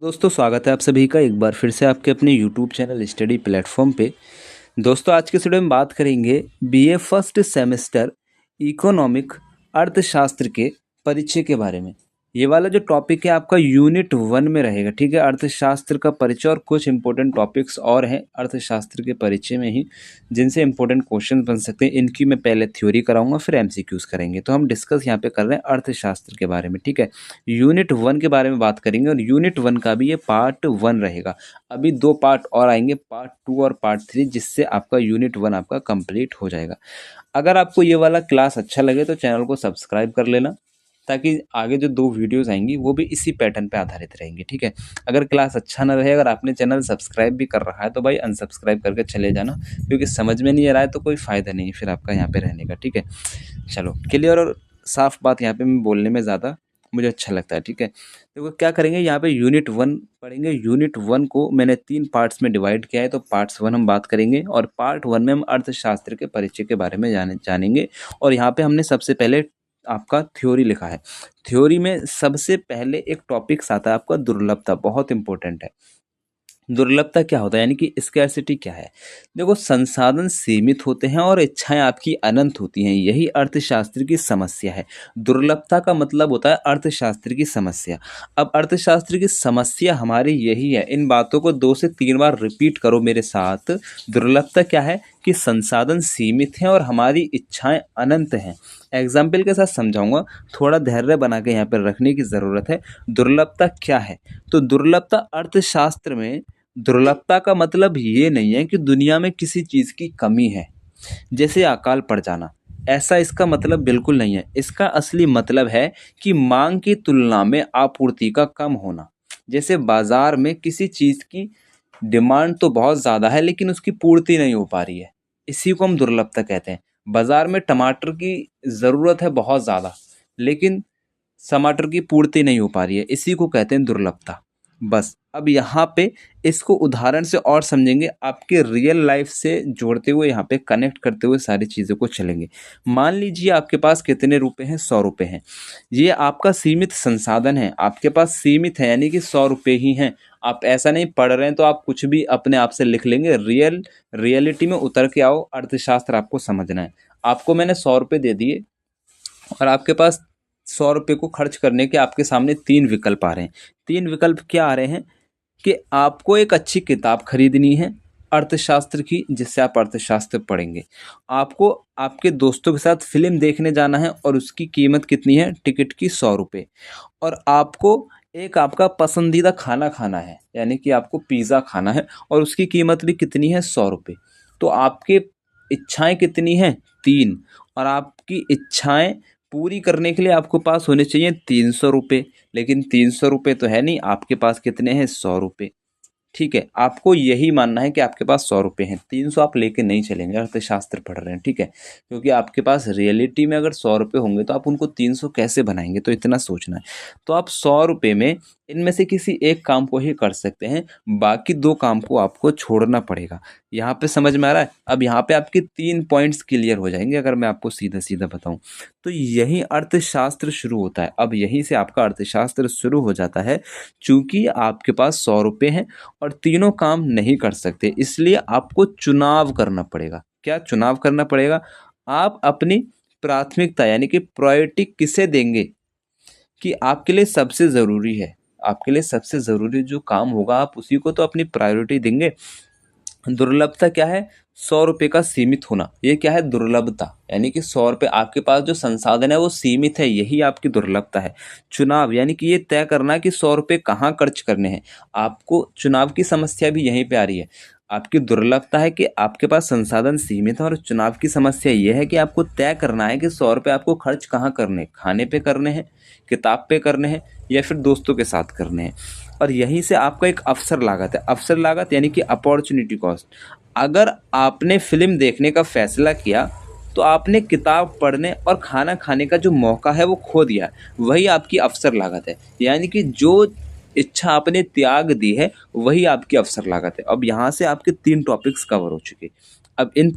दोस्तों स्वागत है आप सभी का एक बार फिर से आपके अपने यूट्यूब चैनल स्टडी प्लेटफॉर्म पे। दोस्तों आज के वीडियो में बात करेंगे बीए फर्स्ट सेमेस्टर इकोनॉमिक अर्थशास्त्र के परिचय के बारे में। ये वाला जो टॉपिक है आपका यूनिट 1 में रहेगा, ठीक है। अर्थशास्त्र का परिचय और कुछ इंपॉर्टेंट टॉपिक्स और हैं अर्थशास्त्र के परिचय में ही, जिनसे इंपॉर्टेंट क्वेश्चन बन सकते हैं। इनकी मैं पहले थ्योरी कराऊंगा, फिर एमसीक्यूज करेंगे। तो हम डिस्कस यहाँ पे कर रहे हैं अर्थशास्त्र के बारे में, ठीक है। यूनिट 1 के बारे में बात करेंगे और यूनिट 1 का भी ये पार्ट 1 रहेगा। अभी 2 पार्ट और आएंगे, पार्ट 2 और पार्ट 3, जिससे आपका यूनिट 1 आपका कंप्लीट हो जाएगा। अगर आपको ये वाला क्लास अच्छा लगे तो चैनल को सब्सक्राइब कर लेना, ताकि आगे जो 2 वीडियोस आएंगी वो भी इसी पैटर्न पे आधारित रहेंगी, ठीक है। अगर क्लास अच्छा ना रहे, अगर आपने चैनल सब्सक्राइब भी कर रखा है तो भाई अनसब्सक्राइब करके चले जाना, क्योंकि समझ में नहीं आ रहा है तो कोई फ़ायदा नहीं है फिर आपका यहाँ पे रहने का, ठीक है। चलो, क्लियर और साफ बात यहाँ पे मैं बोलने में ज़्यादा मुझे अच्छा लगता है, ठीक है। देखो क्या करेंगे, यहाँ पे यूनिट 1 पढ़ेंगे। यूनिट 1 को मैंने 3 पार्ट्स में डिवाइड किया है, तो पार्ट्स 1 हम बात करेंगे और पार्ट 1 में हम अर्थशास्त्र के परिचय के बारे में जानेंगे। और यहाँ पे हमने सबसे पहले आपका थ्योरी लिखा है। थ्योरी में सबसे पहले एक टॉपिक्स आता है आपका दुर्लभता, बहुत इंपॉर्टेंट है। दुर्लभता क्या होता है, यानी कि स्कैर्सिटी क्या है। देखो, संसाधन सीमित होते हैं और इच्छाएं आपकी अनंत होती हैं, यही अर्थशास्त्र की समस्या है। दुर्लभता का मतलब होता है अर्थशास्त्र की समस्या। अब अर्थशास्त्र की समस्या हमारी यही है। इन बातों को 2 से 3 बार रिपीट करो मेरे साथ। दुर्लभता क्या है कि संसाधन सीमित हैं और हमारी इच्छाएं अनंत हैं। एग्जाम्पल के साथ समझाऊंगा, थोड़ा धैर्य बना के यहाँ पर रखने की ज़रूरत है। दुर्लभता क्या है, तो दुर्लभता अर्थशास्त्र में दुर्लभता का मतलब ये नहीं है कि दुनिया में किसी चीज़ की कमी है, जैसे अकाल पड़ जाना। ऐसा इसका मतलब बिल्कुल नहीं है। इसका असली मतलब है कि मांग की तुलना में आपूर्ति का कम होना। जैसे बाजार में किसी चीज़ की डिमांड तो बहुत ज़्यादा है लेकिन उसकी पूर्ति नहीं हो पा रही है, इसी को हम दुर्लभता कहते हैं। बाजार में टमाटर की ज़रूरत है बहुत ज़्यादा, लेकिन टमाटर की पूर्ति नहीं हो पा रही है, इसी को कहते हैं दुर्लभता। बस अब यहाँ पे इसको उदाहरण से और समझेंगे, आपके रियल लाइफ से जोड़ते हुए, यहाँ पे कनेक्ट करते हुए सारी चीज़ों को चलेंगे। मान लीजिए आपके पास कितने रुपए हैं, 100 रुपए हैं। ये आपका सीमित संसाधन है, आपके पास सीमित है, यानी कि 100 रुपए ही हैं। आप ऐसा नहीं पढ़ रहे हैं तो आप कुछ भी अपने आप से लिख लेंगे। रियलिटी में उतर के आओ, अर्थशास्त्र आपको समझना है। आपको मैंने 100 रुपये दे दिए और आपके पास 100 रुपये को खर्च करने के आपके सामने 3 विकल्प आ रहे हैं। 3 विकल्प क्या आ रहे हैं कि आपको एक अच्छी किताब खरीदनी है अर्थशास्त्र की, जिससे आप अर्थशास्त्र पढ़ेंगे। आपको आपके दोस्तों के साथ फिल्म देखने जाना है और उसकी कीमत कितनी है, टिकट की 100 रुपये। और आपको एक आपका पसंदीदा खाना खाना है, यानी कि आपको पिज़्ज़ा खाना है और उसकी कीमत भी कितनी है, 100 रुपये। तो आपके इच्छाएं कितनी हैं, 3। और आपकी इच्छाएं पूरी करने के लिए आपके पास होने चाहिए 300 रुपये, लेकिन 300 रुपये तो है नहीं, आपके पास कितने हैं, 100 रुपये। ठीक है, आपको यही मानना है कि आपके पास 100 रुपये हैं, 300 आप लेके नहीं चलेंगे, अर्थशास्त्र पढ़ रहे हैं, ठीक है। क्योंकि आपके पास रियलिटी में अगर 100 रुपये होंगे तो आप उनको 300 कैसे बनाएंगे, तो इतना सोचना है। तो आप 100 रुपये में इनमें से किसी एक काम को ही कर सकते हैं, बाकी 2 काम को आपको छोड़ना पड़ेगा। यहाँ पे समझ में आ रहा है। अब यहाँ पे आपके 3 पॉइंट्स क्लियर हो जाएंगे अगर मैं आपको सीधा सीधा बताऊँ। तो यही अर्थशास्त्र शुरू होता है। अब यहीं से आपका अर्थशास्त्र शुरू हो जाता है। चूंकि आपके पास 100 रुपये हैं और तीनों काम नहीं कर सकते, इसलिए आपको चुनाव करना पड़ेगा। क्या चुनाव करना पड़ेगा, आप अपनी प्राथमिकता यानी कि प्रायोरिटी किसे देंगे, कि आपके लिए सबसे ज़रूरी है। आपके लिए सबसे ज़रूरी जो काम होगा आप उसी को तो अपनी प्रायोरिटी देंगे। दुर्लभता क्या है, 100 रुपये का सीमित होना, ये क्या है, दुर्लभता। यानी कि 100 रुपये आपके पास जो संसाधन है वो सीमित है, यही आपकी दुर्लभता है। चुनाव यानी कि ये तय करना कि 100 रुपये कहाँ खर्च करने हैं। आपको चुनाव की समस्या भी यहीं पे आ रही है। आपकी दुर्लभता है कि आपके पास संसाधन सीमित है, और चुनाव की समस्या ये है कि आपको तय करना है कि 100 रुपये आपको खर्च कहाँ करने हैं, खाने पे करने हैं, किताब पे करने हैं, या फिर दोस्तों के साथ करने हैं। और यहीं से आपका एक अवसर लागत है। अवसर लागत यानी कि अपॉर्चुनिटी कॉस्ट। अगर आपने फिल्म देखने का फैसला किया तो आपने किताब पढ़ने और खाना खाने का जो मौका है वो खो दिया, वही आपकी अवसर लागत है। यानी कि जो इच्छा आपने त्याग दी है वही आपकी अवसर लागत है। अब यहाँ से आपके 3 टॉपिक्स कवर हो चुके। अब इन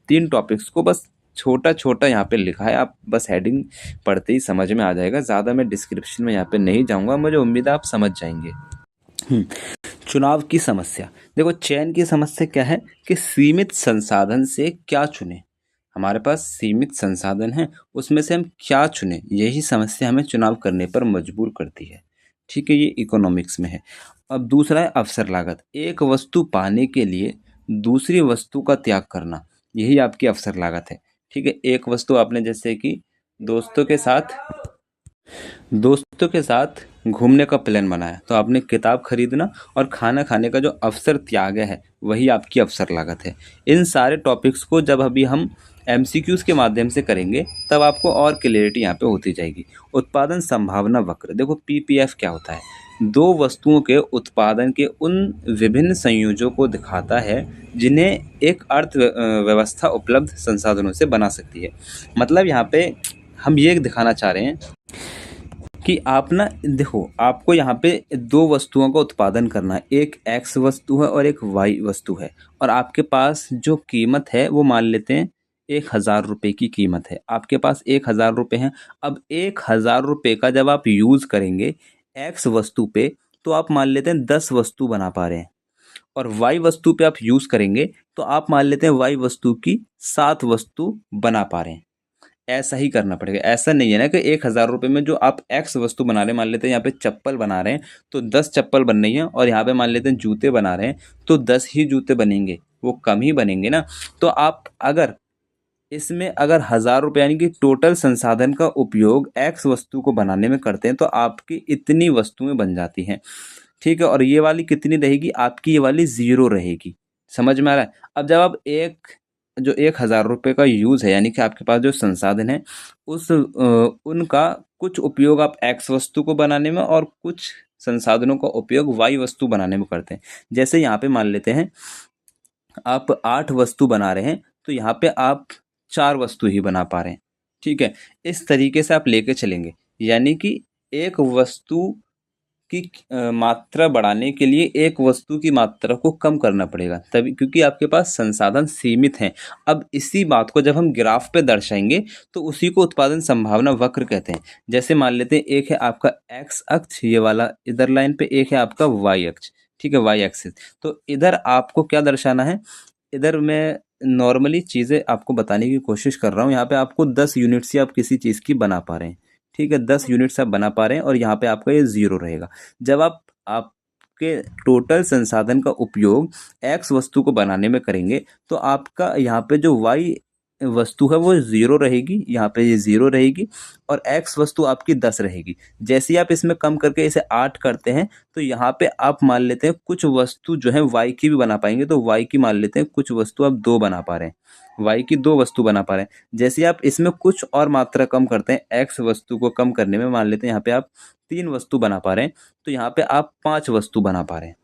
3 टॉपिक्स को बस छोटा छोटा यहाँ पे लिखा है, आप बस हेडिंग पढ़ते ही समझ में आ जाएगा। ज़्यादा मैं डिस्क्रिप्शन में यहाँ पे नहीं जाऊँगा, मुझे उम्मीद है आप समझ जाएंगे। चुनाव की समस्या। देखो, चयन की समस्या क्या है कि सीमित संसाधन से क्या चुनें। हमारे पास सीमित संसाधन हैं, उसमें से हम क्या चुनें, यही समस्या हमें चुनाव करने पर मजबूर करती है। ठीक है, ये इकोनॉमिक्स में है। अब दूसरा है अवसर लागत। एक वस्तु पाने के लिए दूसरी वस्तु का त्याग करना, यही आपकी अवसर लागत है। ठीक है, एक वस्तु आपने जैसे कि दोस्तों के साथ दोस्तों के साथ घूमने का प्लान बनाया, तो आपने किताब खरीदना और खाना खाने का जो अवसर त्यागा है, वही आपकी अवसर लागत है। इन सारे टॉपिक्स को जब अभी हम एमसीक्यूज के माध्यम से करेंगे, तब आपको और क्लियरिटी यहाँ पे होती जाएगी। उत्पादन संभावना वक्र। देखो, पीपीएफ क्या होता है? दो वस्तुओं के उत्पादन के उन विभिन्न संयोजों को दिखाता है जिन्हें एक व्यवस्था उपलब्ध संसाधनों से बना सकती है। मतलब यहाँ पे हम ये दिखाना चाह रहे हैं कि आप ना देखो, आपको यहाँ पे दो वस्तुओं का उत्पादन करना है। एक एक्स वस्तु है और एक वाई वस्तु है, और आपके पास जो कीमत है वो मान लेते हैं 1,000 रुपये की कीमत है। आपके पास 1,000 रुपये हैं। अब 1,000 रुपये का जब आप यूज़ करेंगे एक्स वस्तु पे, तो आप मान लेते हैं 10 वस्तु बना पा रहे हैं, और वाई वस्तु पे आप यूज़ करेंगे तो आप मान लेते हैं वाई वस्तु की 7 वस्तु बना पा रहे हैं। ऐसा ही करना पड़ेगा। ऐसा नहीं है ना कि 1,000 रुपये में जो आप एक्स वस्तु बना रहे हैं, मान लेते हैं यहाँ पे चप्पल बना रहे हैं तो 10 चप्पल बन रही हैं, और यहाँ पे मान लेते हैं जूते बना रहे हैं तो 10 ही जूते बनेंगे, वो कम ही बनेंगे ना। तो आप अगर इसमें अगर 1,000 रुपये यानी कि टोटल संसाधन का उपयोग एक्स वस्तु को बनाने में करते हैं, तो आपकी इतनी वस्तुएं बन जाती हैं। ठीक है, और ये वाली कितनी रहेगी? आपकी ये वाली 0 रहेगी। समझ में आ रहा है? अब जब आप जो 1,000 रुपये का यूज़ है, यानी कि आपके पास जो संसाधन है, उनका कुछ उपयोग आप एक्स वस्तु को बनाने में और कुछ संसाधनों का उपयोग वाई वस्तु बनाने में करते हैं। जैसे यहाँ पे मान लेते हैं आप 8 वस्तु बना रहे हैं, तो यहाँ पे आप 4 वस्तु ही बना पा रहे हैं। ठीक है, इस तरीके से आप लेके चलेंगे, यानी कि एक वस्तु की मात्रा बढ़ाने के लिए एक वस्तु की मात्रा को कम करना पड़ेगा, तभी, क्योंकि आपके पास संसाधन सीमित हैं। अब इसी बात को जब हम ग्राफ पे दर्शाएंगे, तो उसी को उत्पादन संभावना वक्र कहते हैं। जैसे मान लेते हैं एक है आपका एक्स अक्ष, ये वाला इधर लाइन पे, एक है आपका वाई अक्ष। ठीक है, वाई एक्सिस। तो इधर आपको क्या दर्शाना है? इधर मैं नॉर्मली चीज़ें आपको बताने की कोशिश कर रहा हूँ। यहाँ पे आपको 10 यूनिट से आप किसी चीज़ की बना पा रहे हैं। ठीक है, 10 यूनिट्स आप बना पा रहे हैं, और यहाँ पे आपका ये 0 रहेगा। जब आपके टोटल संसाधन का उपयोग एक्स वस्तु को बनाने में करेंगे, तो आपका यहाँ पे जो वाई वस्तु है वो 0 रहेगी, यहाँ पे ये 0 रहेगी, और एक्स वस्तु आपकी 10 रहेगी। जैसे ही आप इसमें कम करके इसे 8 करते हैं, तो यहाँ पे आप मान लेते हैं कुछ वस्तु जो है वाई की भी बना पाएंगे, तो वाई की मान लेते हैं कुछ वस्तु आप 2 बना पा रहे हैं, वाई की 2 वस्तु बना पा रहे हैं। जैसे ही आप इसमें कुछ और मात्रा कम करते हैं, एक्स वस्तु को कम करने में मान लेते हैं यहाँ पे आप 3 वस्तु बना पा रहे हैं, तो यहाँ पे आप 5 वस्तु बना पा रहे हैं।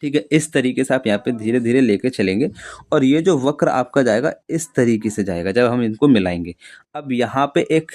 ठीक है, इस तरीके से आप यहाँ पे धीरे धीरे लेके चलेंगे, और ये जो वक्र आपका जाएगा इस तरीके से जाएगा जब हम इनको मिलाएंगे। अब यहाँ पे एक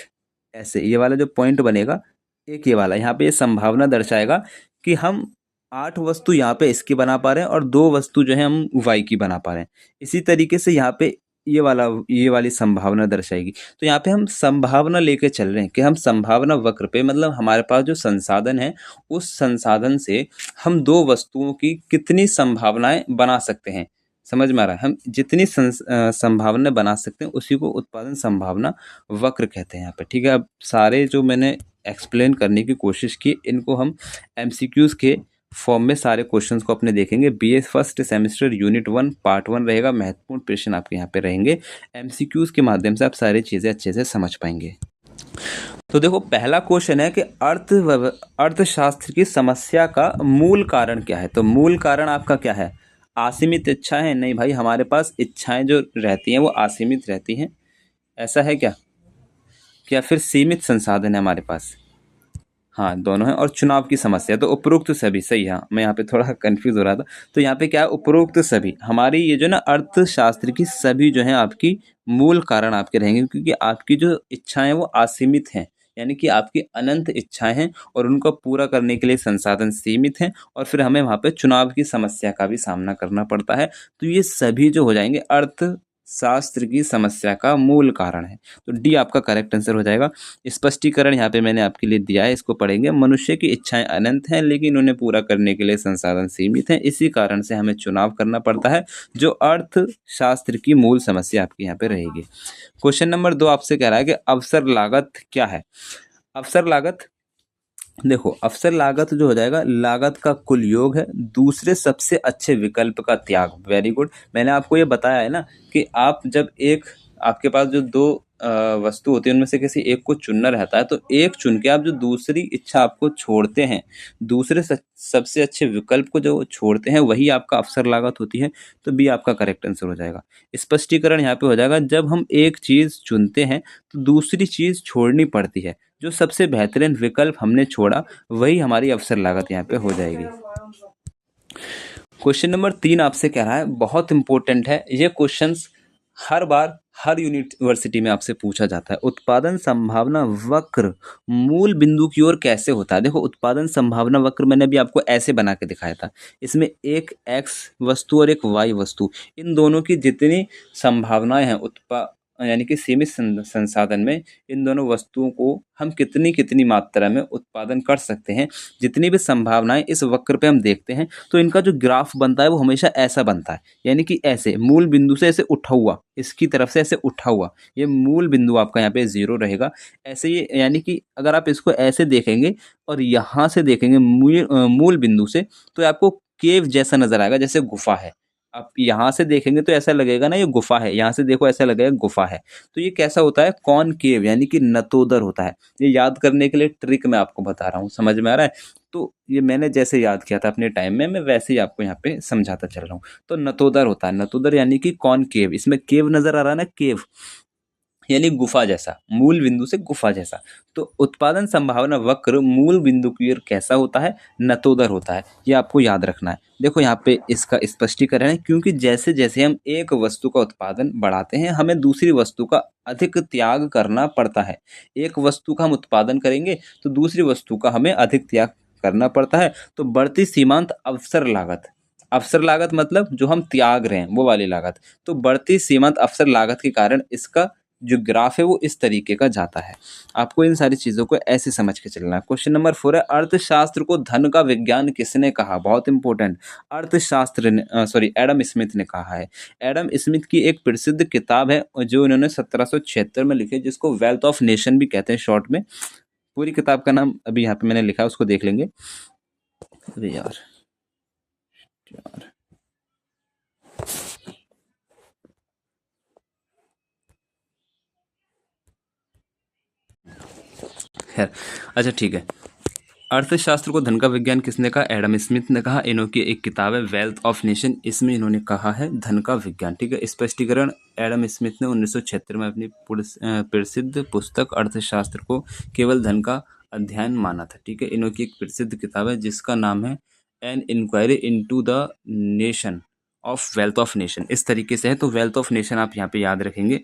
ऐसे ये वाला जो पॉइंट बनेगा, एक ये वाला यहाँ पे ये संभावना दर्शाएगा कि हम 8 वस्तु यहाँ पे इसकी बना पा रहे हैं, और 2 वस्तु जो है हम वाई की बना पा रहे हैं। इसी तरीके से यहाँ पे ये वाली संभावना दर्शाएगी। तो यहाँ पे हम संभावना लेके चल रहे हैं कि हम संभावना वक्र पे, मतलब हमारे पास जो संसाधन है, उस संसाधन से हम 2 वस्तुओं की कितनी संभावनाएं बना सकते हैं। समझ में आ रहा है? हम जितनी संभावना बना सकते हैं उसी को उत्पादन संभावना वक्र कहते हैं यहाँ पे। ठीक है, अब सारे जो मैंने एक्सप्लेन करने की कोशिश की, इनको हम एमसीक्यूज के फॉर्म में सारे क्वेश्चंस को अपने देखेंगे। BA first semester unit 1 part 1 रहेगा। महत्वपूर्ण प्रश्न आपके यहाँ पे रहेंगे। एमसीक्यूज के माध्यम से आप सारी चीज़ें अच्छे से समझ पाएंगे। तो देखो, पहला क्वेश्चन है कि अर्थशास्त्र की समस्या का मूल कारण क्या है? तो मूल कारण आपका क्या है? असीमित इच्छा है? नहीं भाई, हमारे पास इच्छाएं जो रहती हैं वो असीमित रहती हैं। ऐसा है क्या फिर सीमित संसाधन है हमारे पास? हाँ, दोनों हैं। और चुनाव की समस्या, तो उपरोक्त सभी सही। हाँ, मैं यहाँ पे थोड़ा कंफ्यूज हो रहा था। तो यहाँ पे क्या है? उपरोक्त सभी हमारी ये जो ना अर्थशास्त्र की सभी जो है आपकी मूल कारण आपके रहेंगे, क्योंकि आपकी जो इच्छाएं हैं वो असीमित हैं, यानी कि आपकी अनंत इच्छाएं हैं, और उनको पूरा करने के लिए संसाधन सीमित हैं, और फिर हमें वहाँ पे चुनाव की समस्या का भी सामना करना पड़ता है। तो ये सभी जो हो जाएंगे अर्थ शास्त्र की समस्या का मूल कारण है। तो डी आपका करेक्ट आंसर हो जाएगा। स्पष्टीकरण यहाँ पे मैंने आपके लिए दिया है, इसको पढ़ेंगे। मनुष्य की इच्छाएं अनंत हैं, लेकिन उन्हें पूरा करने के लिए संसाधन सीमित हैं। इसी कारण से हमें चुनाव करना पड़ता है, जो अर्थशास्त्र की मूल समस्या आपकी यहाँ पे रहेगी। क्वेश्चन नंबर 2 आपसे कह रहा है कि अवसर लागत क्या है। अवसर लागत, देखो अवसर लागत जो हो जाएगा, लागत का कुल योग है, दूसरे सबसे अच्छे विकल्प का त्याग। Very good. मैंने आपको ये बताया है ना कि आप जब एक, आपके पास जो दो वस्तु होती है उनमें से किसी एक को चुनना रहता है, तो एक चुन के आप जो दूसरी इच्छा आपको छोड़ते हैं, दूसरे सबसे अच्छे विकल्प को जो छोड़ते हैं, वही आपका अवसर लागत होती है। तो बी आपका करेक्ट आंसर हो जाएगा। स्पष्टीकरण यहाँ पे हो जाएगा, जब हम एक चीज चुनते हैं तो दूसरी चीज छोड़नी पड़ती है, जो सबसे बेहतरीन विकल्प हमने छोड़ा वही हमारी अवसर लागत यहाँ पे हो जाएगी। क्वेश्चन नंबर 3 आपसे कह रहा है, बहुत इंपॉर्टेंट है ये क्वेश्चंस, हर बार हर यूनिवर्सिटी में आपसे पूछा जाता है। उत्पादन संभावना वक्र मूल बिंदु की ओर कैसे होता है। देखो उत्पादन संभावना वक्र मैंने अभी आपको ऐसे बना के दिखाया था। इसमें एक एक्स वस्तु और एक वाई वस्तु, इन दोनों की जितनी संभावनाएं हैं यानी कि सीमित संसाधन में, इन दोनों वस्तुओं को हम कितनी कितनी मात्रा में उत्पादन कर सकते हैं, जितनी भी संभावनाएं इस वक्र पे हम देखते हैं, तो इनका जो ग्राफ बनता है वो हमेशा ऐसा बनता है, यानी कि ऐसे मूल बिंदु से ऐसे उठा हुआ, इसकी तरफ से ऐसे उठा हुआ, ये मूल बिंदु आपका यहाँ पे 0 रहेगा। ऐसे ये, यानी कि अगर आप इसको ऐसे देखेंगे और यहाँ से देखेंगे मूल बिंदु से, तो आपको केव जैसा नजर आएगा, जैसे गुफा है। आप यहाँ से देखेंगे तो ऐसा लगेगा ना ये गुफा है, यहाँ से देखो ऐसा लगेगा गुफा है। तो ये कैसा होता है, कॉनकेव यानी कि नतोदर होता है। ये याद करने के लिए ट्रिक मैं आपको बता रहा हूँ, समझ में आ रहा है। तो ये मैंने जैसे याद किया था अपने टाइम में, मैं वैसे ही आपको यहाँ पे समझाता चल रहा हूँ। तो नतोदर होता है, नतोदर यानी कि कॉनकेव। इसमें केव नजर आ रहा है ना, केव यानी गुफा जैसा, मूल बिंदु से गुफा जैसा। तो उत्पादन संभावना वक्र मूल बिंदु की ओर कैसा होता है, नतोदर होता है। ये आपको याद रखना है। देखो यहाँ पे इसका स्पष्टीकरण है, क्योंकि जैसे जैसे हम एक वस्तु का उत्पादन बढ़ाते हैं, हमें दूसरी वस्तु का अधिक त्याग करना पड़ता है। एक वस्तु का हम उत्पादन करेंगे तो दूसरी वस्तु का हमें अधिक त्याग करना पड़ता है। तो बढ़ती सीमांत अवसर लागत, अवसर लागत मतलब जो हम त्याग रहे हैं वो वाली लागत। तो बढ़ती सीमांत अवसर लागत के कारण इसका जो ग्राफ है वो इस तरीके का जाता है। आपको इन सारी चीज़ों को ऐसे समझ के चलना है। क्वेश्चन नंबर 4 है, अर्थशास्त्र को धन का विज्ञान किसने कहा। बहुत इंपॉर्टेंट, अर्थशास्त्र ने, सॉरी एडम स्मिथ ने कहा है। एडम स्मिथ की एक प्रसिद्ध किताब है जो इन्होंने 1776 में लिखी है, जिसको वेल्थ ऑफ नेशन भी कहते हैं शॉर्ट में। पूरी किताब का नाम अभी यहाँ पे मैंने लिखा है, उसको देख लेंगे। अरे यार खैर, अच्छा ठीक है। अर्थशास्त्र को धन का विज्ञान किसने कहा, एडम स्मिथ ने कहा। इन्होंने एक किताब है वेल्थ ऑफ नेशन, इसमें इन्होंने कहा है धन का विज्ञान। ठीक है, स्पष्टीकरण, एडम स्मिथ ने 1976 में अपनी प्रसिद्ध पुस्तक अर्थशास्त्र को केवल धन का अध्ययन माना था। ठीक है, इन्होंने एक प्रसिद्ध किताब है जिसका नाम है an inquiry into the nation of wealth of nation, इस तरीके से है। तो वेल्थ ऑफ नेशन आप यहाँ पे याद रखेंगे।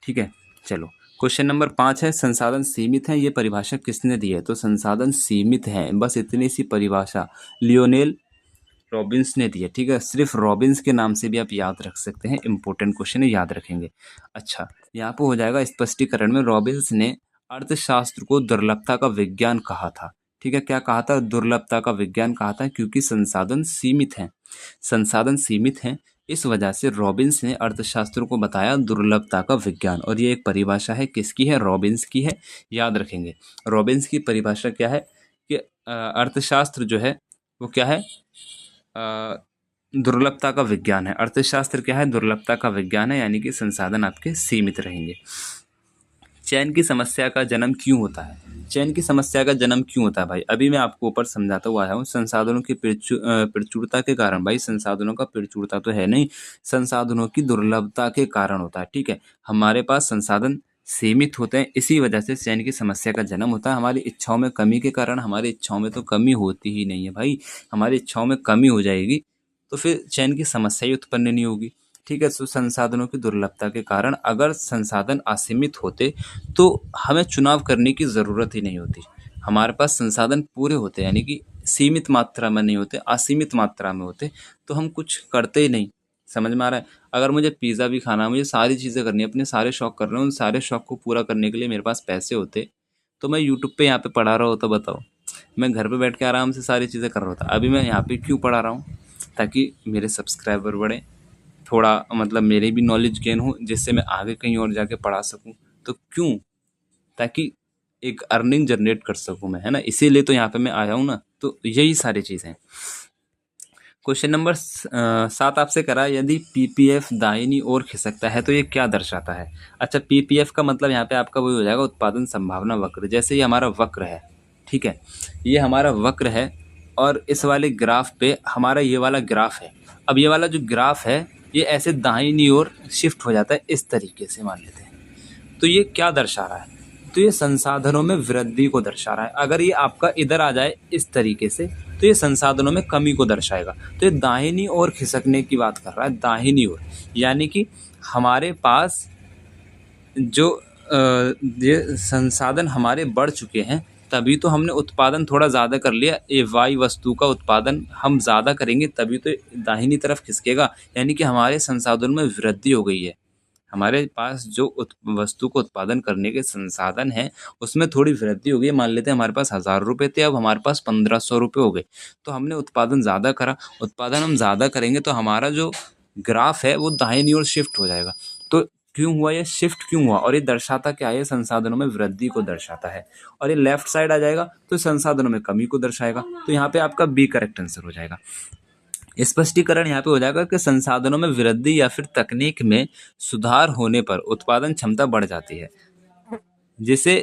ठीक है, चलो क्वेश्चन नंबर 5 है, संसाधन सीमित है, ये परिभाषा किसने दी है। तो संसाधन सीमित है, बस इतनी सी परिभाषा लियोनेल रॉबिन्स ने दी है। ठीक है, सिर्फ रॉबिन्स के नाम से भी आप याद रख सकते हैं, इंपॉर्टेंट क्वेश्चन है, याद रखेंगे। अच्छा, यहाँ पे हो जाएगा स्पष्टीकरण में, रॉबिन्स ने अर्थशास्त्र को दुर्लभता का विज्ञान कहा था। ठीक है, क्या कहा था, दुर्लभता का विज्ञान कहा था, क्योंकि संसाधन सीमित हैं, संसाधन सीमित हैं, इस वजह से रॉबिन्स ने अर्थशास्त्र को बताया दुर्लभता का विज्ञान। और ये एक परिभाषा है, किसकी है, रॉबिन्स की है, याद रखेंगे। रॉबिन्स की परिभाषा क्या है कि अर्थशास्त्र जो है वो क्या है, दुर्लभता का विज्ञान है। अर्थशास्त्र क्या है, दुर्लभता का विज्ञान है, यानी कि संसाधन आपके सीमित रहेंगे। चयन की समस्या का जन्म क्यों होता है, चयन की समस्या का जन्म क्यों होता है भाई, अभी मैं आपको ऊपर समझाता हुआ आया हूँ। संसाधनों की प्रचुरता के कारण, भाई संसाधनों का प्रचुरता तो है नहीं, संसाधनों की दुर्लभता के कारण होता है। ठीक है, हमारे पास संसाधन सीमित होते हैं, इसी वजह से चयन की समस्या का जन्म होता है। हमारी इच्छाओं में कमी के कारण, हमारी इच्छाओं में तो कमी होती ही नहीं है भाई, हमारी इच्छाओं में कमी हो जाएगी तो फिर चयन की समस्या ही उत्पन्न नहीं होगी। ठीक है, तो संसाधनों की दुर्लभता के कारण, अगर संसाधन असीमित होते तो हमें चुनाव करने की ज़रूरत ही नहीं होती। हमारे पास संसाधन पूरे होते, यानी कि सीमित मात्रा में नहीं होते, असीमित मात्रा में होते, तो हम कुछ करते ही नहीं, समझ में आ रहा है? अगर मुझे पिज़्ज़ा भी खाना है, मुझे सारी चीज़ें करनी है, अपने सारे शौक कर रहे हैं, उन सारे शौक को पूरा करने के लिए मेरे पास पैसे होते, तो मैं यूट्यूब पे यहाँ पे पढ़ा रहा होता, बताओ। मैं घर पे बैठ के आराम से सारी चीज़ें कर रहा होता। अभी मैं यहाँ पे क्यों पढ़ा रहा हूँ? ताकि मेरे सब्सक्राइबर बढ़ें, थोड़ा मतलब मेरी भी नॉलेज गेन हो, जिससे मैं आगे कहीं और जाके पढ़ा सकूँ। तो क्यों? ताकि एक अर्निंग जनरेट कर सकूँ मैं, है ना? इसीलिए तो यहाँ पे मैं आया हूँ ना। तो यही सारी चीज़ें हैं। क्वेश्चन नंबर 7 आपसे करा, यदि पीपीएफ दाहिनी ओर खिसकता है तो ये क्या दर्शाता है? अच्छा, पीपीएफ का मतलब यहाँ पे आपका वही हो जाएगा, उत्पादन संभावना वक्र। जैसे ये हमारा वक्र है, ठीक है, ये हमारा वक्र है और इस वाले ग्राफ पे हमारा ये वाला ग्राफ है। अब ये वाला जो ग्राफ है ये ऐसे दाहिनी ओर शिफ्ट हो जाता है इस तरीके से, मान लेते हैं। तो ये क्या दर्शा रहा है? तो ये संसाधनों में वृद्धि को दर्शा रहा है। अगर ये आपका इधर आ जाए इस तरीके से तो ये संसाधनों में कमी को दर्शाएगा। तो ये दाहिनी ओर खिसकने की बात कर रहा है, दाहिनी ओर, यानी कि हमारे पास जो ये संसाधन हमारे बढ़ चुके हैं, तभी तो हमने उत्पादन थोड़ा ज़्यादा कर लिया। ए वाई वस्तु का उत्पादन हम ज़्यादा करेंगे तभी तो दाहिनी तरफ खिसकेगा, यानी कि हमारे संसाधनों में वृद्धि हो गई है। हमारे पास जो वस्तु को उत्पादन करने के संसाधन हैं उसमें थोड़ी वृद्धि हो गई। मान लेते हैं हमारे पास 1000 रुपये थे, अब हमारे पास 1500 रुपये हो गए। तो हमने उत्पादन ज़्यादा करा, उत्पादन हम ज़्यादा करेंगे तो हमारा जो ग्राफ है वो दाहिनी ओर शिफ्ट हो जाएगा। तो क्यों हुआ ये शिफ्ट, क्यों हुआ? और ये दर्शाता क्या है? संसाधनों में वृद्धि को दर्शाता है। और ये लेफ्ट साइड आ जाएगा तो संसाधनों में कमी को दर्शाएगा। तो यहाँ पे आपका बी करेक्ट आंसर हो जाएगा। स्पष्टीकरण यहाँ पे हो जाएगा कि संसाधनों में वृद्धि या फिर तकनीक में सुधार होने पर उत्पादन क्षमता बढ़ जाती है, जिसे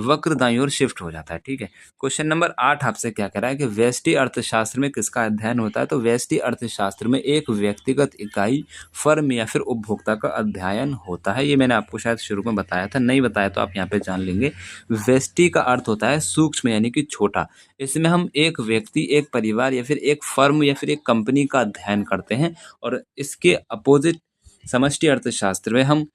वक्र दाईं ओर शिफ्ट हो जाता है। ठीक है। क्वेश्चन नंबर 8 आपसे क्या कह रहा है कि व्यष्टि अर्थशास्त्र में किसका अध्ययन होता है? तो व्यष्टि अर्थशास्त्र में एक व्यक्तिगत इकाई, फर्म या फिर उपभोक्ता का अध्ययन होता है। ये मैंने आपको शायद शुरू में बताया था, नहीं बताया तो आप यहाँ पे जान लेंगे। व्यष्टि का अर्थ होता है सूक्ष्म यानी कि छोटा। इसमें हम एक व्यक्ति, एक परिवार या फिर एक फर्म या फिर एक कंपनी का अध्ययन करते हैं। और इसके अपोजिट समष्टि अर्थशास्त्र में हम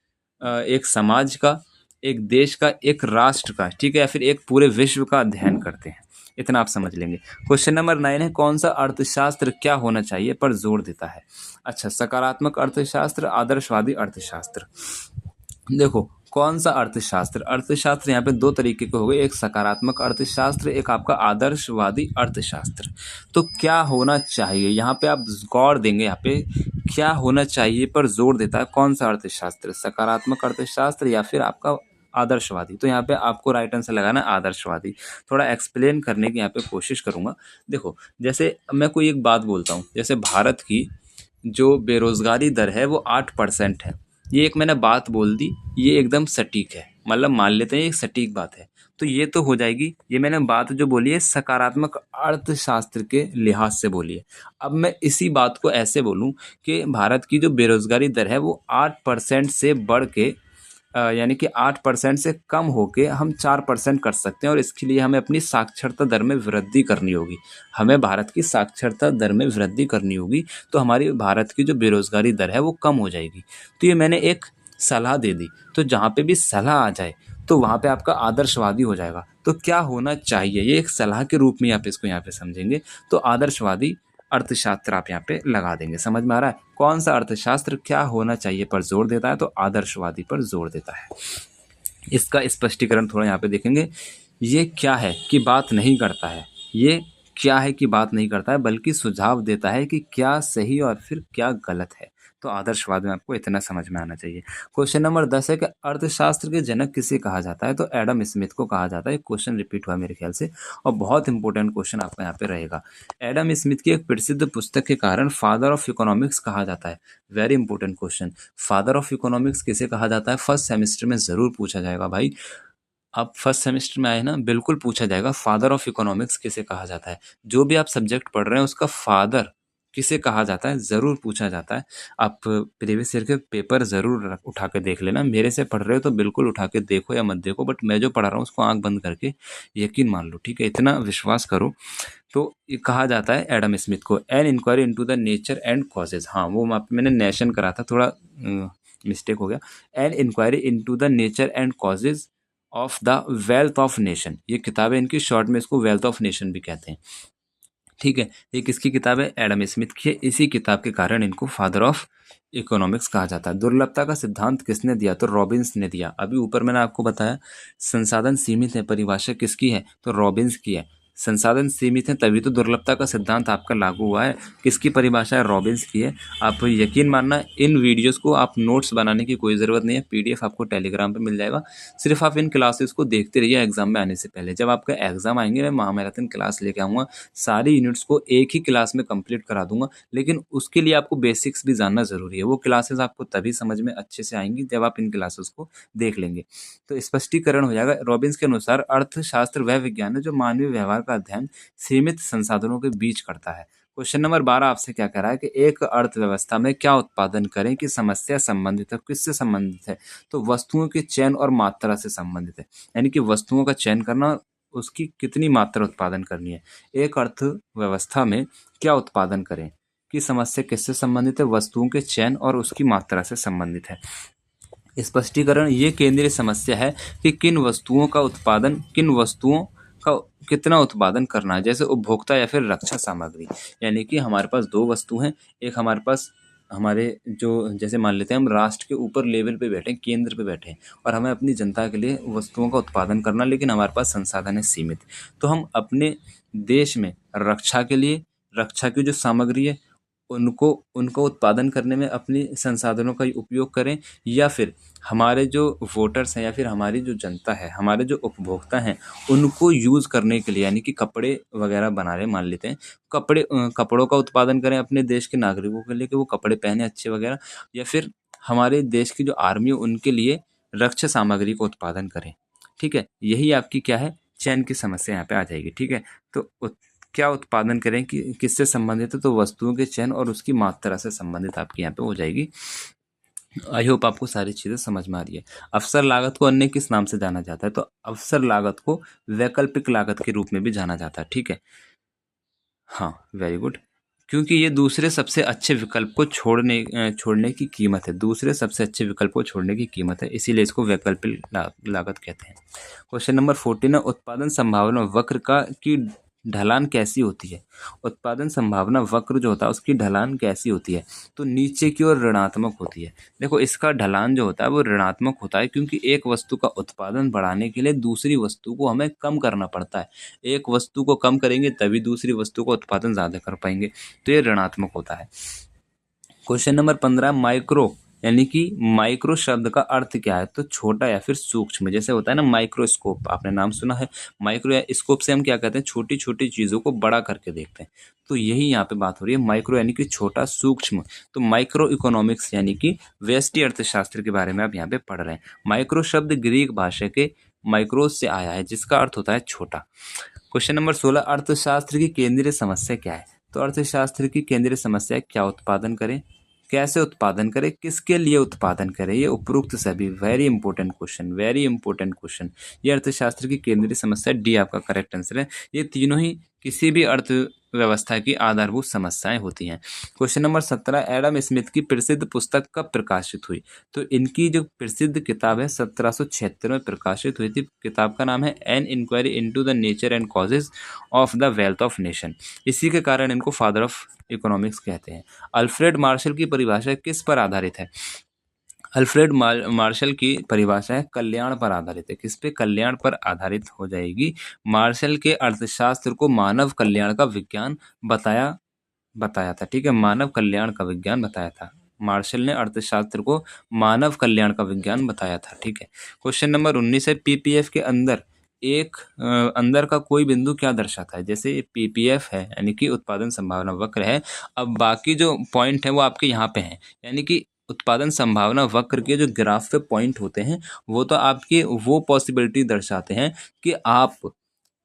एक समाज का, एक देश का, एक राष्ट्र का, ठीक है, या फिर एक पूरे विश्व का अध्ययन करते हैं। इतना आप समझ लेंगे। क्वेश्चन नंबर 9 है, कौन सा अर्थशास्त्र क्या होना चाहिए पर जोर देता है? अच्छा, सकारात्मक अर्थशास्त्र, आदर्शवादी अर्थशास्त्र। देखो, कौन सा अर्थशास्त्र? अर्थशास्त्र यहाँ पे दो तरीके के हो गए, एक सकारात्मक अर्थशास्त्र, एक आपका आदर्शवादी अर्थशास्त्र। तो क्या होना चाहिए यहाँ पे आप गौर देंगे, यहाँ पे क्या होना चाहिए पर जोर देता है कौन सा अर्थशास्त्र? सकारात्मक अर्थशास्त्र या फिर आपका आदर्शवादी? तो यहाँ पे आपको राइट आंसर लगाना है आदर्शवादी। थोड़ा एक्सप्लेन करने की यहाँ पे कोशिश करूँगा। देखो, जैसे मैं कोई एक बात बोलता हूँ, जैसे भारत की जो बेरोजगारी दर है वो 8% है। ये एक मैंने बात बोल दी, ये एकदम सटीक है, मतलब मान लेते हैं ये सटीक बात है। तो ये तो हो जाएगी, ये मैंने बात जो बोली है सकारात्मक अर्थशास्त्र के लिहाज से बोली है। अब मैं इसी बात को ऐसे बोलूं कि भारत की जो बेरोजगारी दर है वो 8% से बढ़ के यानी कि 8% से कम होके हम 4% कर सकते हैं। और इसके लिए हमें अपनी साक्षरता दर में वृद्धि करनी होगी। हमें भारत की साक्षरता दर में वृद्धि करनी होगी तो हमारी भारत की जो बेरोजगारी दर है वो कम हो जाएगी। तो ये मैंने एक सलाह दे दी। तो जहाँ पे भी सलाह आ जाए तो वहाँ पे आपका आदर्शवादी हो जाएगा। तो क्या होना चाहिए, ये एक सलाह के रूप में आप इसको यहाँ पे समझेंगे। तो आदर्शवादी अर्थशास्त्र आप यहाँ पे लगा देंगे। समझ में आ रहा है? कौन सा अर्थशास्त्र क्या होना चाहिए पर जोर देता है? तो आदर्शवादी पर जोर देता है। इसका स्पष्टीकरण थोड़ा यहाँ पे देखेंगे। ये क्या है कि बात नहीं करता है, ये क्या है कि बात नहीं करता है, बल्कि सुझाव देता है कि क्या सही और फिर क्या गलत है। तो आदर्शवाद में आपको इतना समझ में आना चाहिए। क्वेश्चन नंबर 10 है कि अर्थशास्त्र के जनक किसे कहा जाता है? तो एडम स्मिथ को कहा जाता है। क्वेश्चन रिपीट हुआ मेरे ख्याल से और बहुत इंपॉर्टेंट क्वेश्चन आपका यहाँ पे रहेगा। एडम स्मिथ की एक प्रसिद्ध पुस्तक के कारण फादर ऑफ इकोनॉमिक्स कहा जाता है। Very important question. Father of economics किसे कहा जाता है? फर्स्ट सेमेस्टर में जरूर पूछा जाएगा भाई। आप फर्स्ट सेमेस्टर में आए ना, बिल्कुल पूछा जाएगा फादर ऑफ इकोनॉमिक्स किसे कहा जाता है। जो भी आप सब्जेक्ट पढ़ रहे हैं उसका फादर किसे कहा जाता है, ज़रूर पूछा जाता है। आप प्रीवियस ईयर के पेपर ज़रूर उठा के देख लेना। मेरे से पढ़ रहे हो तो बिल्कुल उठा के देखो या मत देखो, बट मैं जो पढ़ा रहा हूँ उसको आंख बंद करके यकीन मान लो, ठीक है, इतना विश्वास करो। तो ये कहा जाता है एडम स्मिथ को an inquiry into the nature and causes. हाँ, वो मैंने नेशन करा था, थोड़ा मिस्टेक हो गया। An inquiry into the nature and causes of the wealth of nation. ये किताब है इनकी, शॉर्ट में इसको वेल्थ ऑफ नेशन भी कहते हैं। ठीक है। ये किसकी किताब है? एडम स्मिथ की है। इसी किताब के कारण इनको फादर ऑफ इकोनॉमिक्स कहा जाता है। दुर्लभता का सिद्धांत किसने दिया? तो रॉबिन्स ने दिया। अभी ऊपर मैंने आपको बताया संसाधन सीमित है, परिभाषा किसकी है? तो रॉबिन्स की है। संसाधन सीमित है तभी तो दुर्लभता का सिद्धांत आपका लागू हुआ है। किसकी परिभाषा है? रॉबिन्स की है। आप यकीन मानना इन वीडियोस को आप नोट्स बनाने की कोई ज़रूरत नहीं है, पीडीएफ आपको टेलीग्राम पे मिल जाएगा। सिर्फ आप इन क्लासेस को देखते रहिए एग्जाम में आने से पहले। जब आपका एग्जाम आएंगे मैं महामैराथन क्लास लेके आऊँगा, सारी यूनिट्स को एक ही क्लास में कंप्लीट करा दूंगा। लेकिन उसके लिए आपको बेसिक्स भी जानना ज़रूरी है। वो क्लासेस आपको तभी समझ में अच्छे से आएंगी जब आप इन क्लासेस को देख लेंगे। तो स्पष्टीकरण हो जाएगा। रॉबिन्स के अनुसार अर्थशास्त्र वह विज्ञान है जो मानवीय व्यवहार का अध्ययन सीमित संसाधनों के बीच करता है। क्वेश्चन नंबर 12 आपसे क्या कह रहा है कि एक अर्थव्यवस्था में क्या उत्पादन करें कि समस्या संबंधित है? किससे संबंधित है? तो वस्तुओं के चयन और मात्रा से संबंधित है। यानी कि वस्तुओं का चयन करना, उसकी कितनी मात्रा उत्पादन करनी है। एक अर्थव्यवस्था में क्या उत्पादन करें की समस्या किससे संबंधित है? वस्तुओं के चयन और उसकी मात्रा से संबंधित है। स्पष्टीकरण, ये केंद्रीय समस्या है कि किन वस्तुओं का कितना उत्पादन करना है, जैसे उपभोक्ता या फिर रक्षा सामग्री। यानी कि हमारे पास दो वस्तु हैं। एक हमारे पास हमारे जो, जैसे मान लेते हैं हम राष्ट्र के ऊपर लेवल पे बैठे हैं, केंद्र पे बैठे हैं और हमें अपनी जनता के लिए वस्तुओं का उत्पादन करना, लेकिन हमारे पास संसाधन है सीमित। तो हम अपने देश में रक्षा के लिए, रक्षा की जो सामग्री है उनको उनको उत्पादन करने में अपनी संसाधनों का उपयोग करें, या फिर हमारे जो वोटर्स हैं या फिर हमारी जो जनता है, हमारे जो उपभोक्ता हैं, उनको यूज़ करने के लिए, यानी कि कपड़े वगैरह बना रहे मान लेते हैं, कपड़ों का उत्पादन करें अपने देश के नागरिकों के लिए कि वो कपड़े पहने अच्छे वगैरह, या फिर हमारे देश की जो आर्मी है उनके लिए रक्षा सामग्री का उत्पादन करें। ठीक है, यही आपकी क्या है, चयन की समस्या यहाँ पे आ जाएगी। ठीक है, तो क्या उत्पादन करें कि किससे संबंधित है? तो वस्तुओं के चयन और उसकी मात्रा से संबंधित आपकी यहाँ पे हो जाएगी। आई होप आपको सारी चीज़ें समझ में आ रही है। अवसर लागत को अन्य किस नाम से जाना जाता है? तो अवसर लागत को वैकल्पिक लागत के रूप में भी जाना जाता है। ठीक है, हाँ, वेरी गुड। क्योंकि ये दूसरे सबसे अच्छे विकल्प को छोड़ने की कीमत है। दूसरे सबसे अच्छे विकल्प को छोड़ने की कीमत है, इसीलिए इसको वैकल्पिक लागत कहते हैं। क्वेश्चन नंबर 14 है, उत्पादन संभावना वक्र की ढलान कैसी होती है? उत्पादन संभावना वक्र जो होता है उसकी ढलान कैसी होती है? तो नीचे की ओर ऋणात्मक होती है। देखो, इसका ढलान जो होता है वो ऋणात्मक होता है क्योंकि एक वस्तु का उत्पादन बढ़ाने के लिए दूसरी वस्तु को हमें कम करना पड़ता है। एक वस्तु को कम करेंगे तभी दूसरी वस्तु का उत्पादन ज़्यादा कर पाएंगे, तो ये ऋणात्मक होता है। क्वेश्चन नंबर 15, माइक्रो यानी कि माइक्रो शब्द का अर्थ क्या है? तो छोटा या फिर सूक्ष्म। जैसे होता है ना माइक्रोस्कोप, आपने नाम सुना है। माइक्रो स्कोप से हम क्या कहते हैं? छोटी छोटी चीज़ों को बड़ा करके देखते हैं। तो यही यहाँ पे बात हो रही है, माइक्रो यानी कि छोटा, सूक्ष्म। तो माइक्रो इकोनॉमिक्स यानी कि व्यष्टि अर्थशास्त्र के बारे में आप यहाँ पे पढ़ रहे हैं। माइक्रो शब्द ग्रीक भाषा के माइक्रोस से आया है जिसका अर्थ होता है छोटा। क्वेश्चन नंबर 16, अर्थशास्त्र की केंद्रीय समस्या क्या है? तो अर्थशास्त्र की केंद्रीय समस्या क्या उत्पादन करें, कैसे उत्पादन करें, किसके लिए उत्पादन करें? ये उपरोक्त सभी very important question, very important question. ये अर्थशास्त्र की केंद्रीय समस्या, डी आपका करेक्ट आंसर है। ये तीनों ही किसी भी अर्थव्यवस्था की आधारभूत समस्याएं होती हैं। क्वेश्चन नंबर 17, एडम स्मिथ की प्रसिद्ध पुस्तक कब प्रकाशित हुई? तो इनकी जो प्रसिद्ध किताब है 1776 में प्रकाशित हुई थी। किताब का नाम है an inquiry into the nature and causes of the wealth of nation. इसी के कारण इनको फादर ऑफ इकोनॉमिक्स कहते हैं। अल्फ्रेड मार्शल की परिभाषा किस पर आधारित है? अल्फ्रेड मार्शल की परिभाषा है कल्याण पर आधारित है। किस पे? कल्याण पर आधारित हो जाएगी। मार्शल के अर्थशास्त्र को मानव कल्याण का विज्ञान बताया बताया था। ठीक है, मानव कल्याण का विज्ञान बताया था। मार्शल ने अर्थशास्त्र को मानव कल्याण का विज्ञान बताया था। ठीक है, क्वेश्चन नंबर 19 है, पीपीएफ के अंदर का कोई बिंदु क्या दर्शाता है? जैसे पीपीएफ है यानी कि उत्पादन संभावना वक्र है। अब बाकी जो पॉइंट है वो आपके यहाँ पे हैं, यानी कि उत्पादन संभावना वक्र के जो ग्राफ पे पॉइंट होते हैं वो तो आपकी वो पॉसिबिलिटी दर्शाते हैं कि आप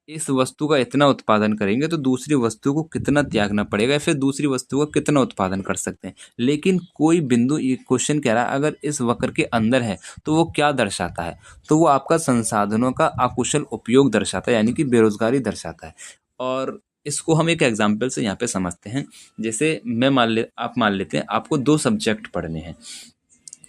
इस वस्तु का इतना उत्पादन करेंगे तो दूसरी वस्तु को कितना त्यागना पड़ेगा, या फिर दूसरी वस्तु का कितना उत्पादन कर सकते हैं। लेकिन कोई बिंदु, ये क्वेश्चन कह रहा है अगर इस वक्र के अंदर है तो वो क्या दर्शाता है? तो वो आपका संसाधनों का अकुशल उपयोग दर्शाता है, यानी कि बेरोजगारी दर्शाता है। और इसको हम एक एग्जाम्पल से यहाँ पे समझते हैं। जैसे आप मान लेते हैं आपको दो सब्जेक्ट पढ़ने हैं।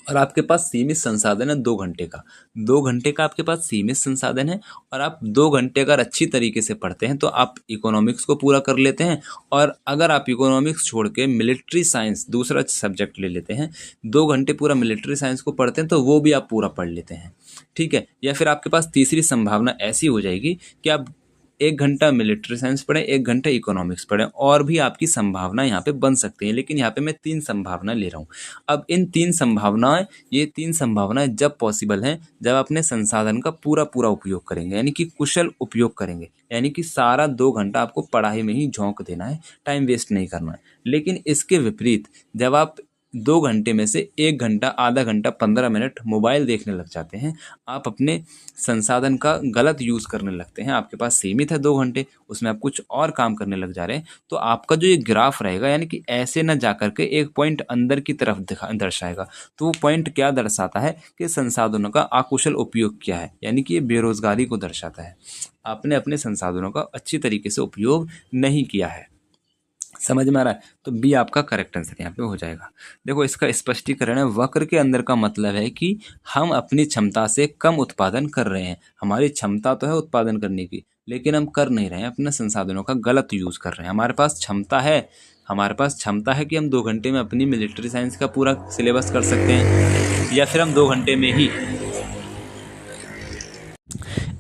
और आपके पास सीमित संसाधन है 2 घंटे का। 2 घंटे का आपके पास सीमित संसाधन है और आप 2 घंटे अगर अच्छी तरीके से पढ़ते हैं तो आप इकोनॉमिक्स को पूरा कर लेते हैं। और अगर आप इकोनॉमिक्स छोड़ के मिलिट्री साइंस दूसरा सब्जेक्ट ले लेते हैं, 2 घंटे पूरा मिलिट्री साइंस को पढ़ते हैं तो वो भी आप पूरा पढ़ लेते हैं, ठीक है। या फिर आपके पास तीसरी संभावना ऐसी हो जाएगी कि आप 1 घंटा मिलिट्री साइंस पढ़ें, 1 घंटा इकोनॉमिक्स पढ़ें, और भी आपकी संभावना यहाँ पे बन सकती है। लेकिन यहाँ पे मैं 3 संभावना ले रहा हूँ। अब इन 3 संभावनाएं, ये 3 संभावनाएं जब पॉसिबल हैं जब अपने संसाधन का पूरा उपयोग करेंगे, यानी कि कुशल उपयोग करेंगे, यानी कि सारा 2 घंटा आपको पढ़ाई में ही झोंक देना है, टाइम वेस्ट नहीं करना है। लेकिन इसके विपरीत जब आप 2 घंटे में से 1 घंटा, आधा घंटा, 15 मिनट मोबाइल देखने लग जाते हैं, आप अपने संसाधन का गलत यूज़ करने लगते हैं, आपके पास सीमित है 2 घंटे, उसमें आप कुछ और काम करने लग जा रहे हैं, तो आपका जो ये ग्राफ रहेगा, यानी कि ऐसे ना जा करके एक पॉइंट अंदर की तरफ दर्शाएगा। तो वो पॉइंट क्या दर्शाता है कि संसाधनों का अकुशल उपयोग क्या है, यानी कि ये बेरोजगारी को दर्शाता है। आपने अपने संसाधनों का अच्छी तरीके से उपयोग नहीं किया है। समझ में आ रहा है? तो बी आपका करेक्ट आंसर यहाँ पे हो जाएगा। देखो, इसका स्पष्टीकरण है, वक्र के अंदर का मतलब है कि हम अपनी क्षमता से कम उत्पादन कर रहे हैं। हमारी क्षमता तो है उत्पादन करने की, लेकिन हम कर नहीं रहे हैं, अपने संसाधनों का गलत यूज़ कर रहे हैं। हमारे पास क्षमता है कि हम 2 घंटे में अपनी मिलिट्री साइंस का पूरा सिलेबस कर सकते हैं, या फिर हम 2 घंटे में ही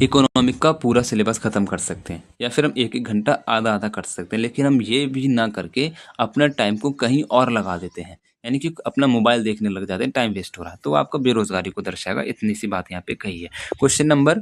इकोनॉमिक का पूरा सिलेबस ख़त्म कर सकते हैं, या फिर हम 1-1 घंटा आधा कर सकते हैं। लेकिन हम ये भी ना करके अपना टाइम को कहीं और लगा देते हैं, यानी कि अपना मोबाइल देखने लग जाते हैं, टाइम वेस्ट हो रहा है, तो आपका बेरोजगारी को दर्शाएगा। इतनी सी बात यहाँ पे कही है। क्वेश्चन नंबर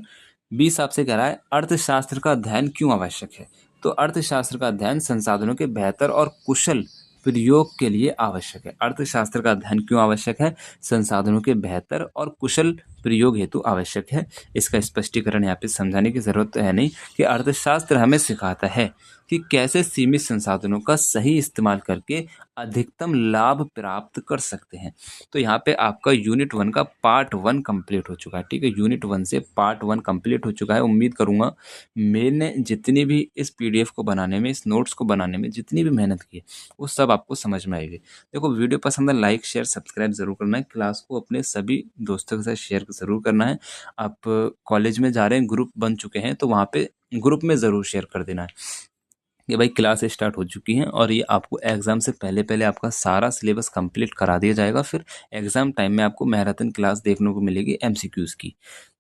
20 आपसे कह रहा है, अर्थशास्त्र का अध्ययन क्यों आवश्यक है? तो अर्थशास्त्र का अध्ययन संसाधनों के बेहतर और कुशल प्रयोग के लिए आवश्यक है। अर्थशास्त्र का अध्ययन क्यों आवश्यक है? संसाधनों के बेहतर और कुशल प्रयोग हेतु आवश्यक है। इसका स्पष्टीकरण यहाँ पे समझाने की ज़रूरत है नहीं कि अर्थशास्त्र हमें सिखाता है कि कैसे सीमित संसाधनों का सही इस्तेमाल करके अधिकतम लाभ प्राप्त कर सकते हैं। तो यहाँ पे आपका यूनिट 1 का पार्ट 1 कंप्लीट हो चुका है, ठीक है। यूनिट 1 से पार्ट 1 कंप्लीट हो चुका है। उम्मीद करूँगा मैंने जितनी भी इस पीडीएफ को बनाने में, इस नोट्स को बनाने में जितनी भी मेहनत की है, वो सब आपको समझ में आएगी। देखो, वीडियो पसंद है, लाइक शेयर सब्सक्राइब ज़रूर करना है। क्लास को अपने सभी दोस्तों के साथ शेयर ज़रूर करना है। आप कॉलेज में जा रहे हैं, ग्रुप बन चुके हैं, तो वहाँ पे ग्रुप में ज़रूर शेयर कर देना है कि भाई क्लास स्टार्ट हो चुकी हैं, और ये आपको एग्ज़ाम से पहले आपका सारा सिलेबस कंप्लीट करा दिया जाएगा। फिर एग्ज़ाम टाइम में आपको मैराथन क्लास देखने को मिलेगी एमसीक्यूज़ की।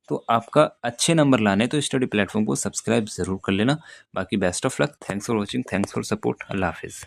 तो आपका अच्छे नंबर लाने तो स्टडी प्लेटफॉर्म को सब्सक्राइब ज़रूर कर लेना। बाकी best of luck, thanks for watching, thanks for support, अल्लाह हाफिज़।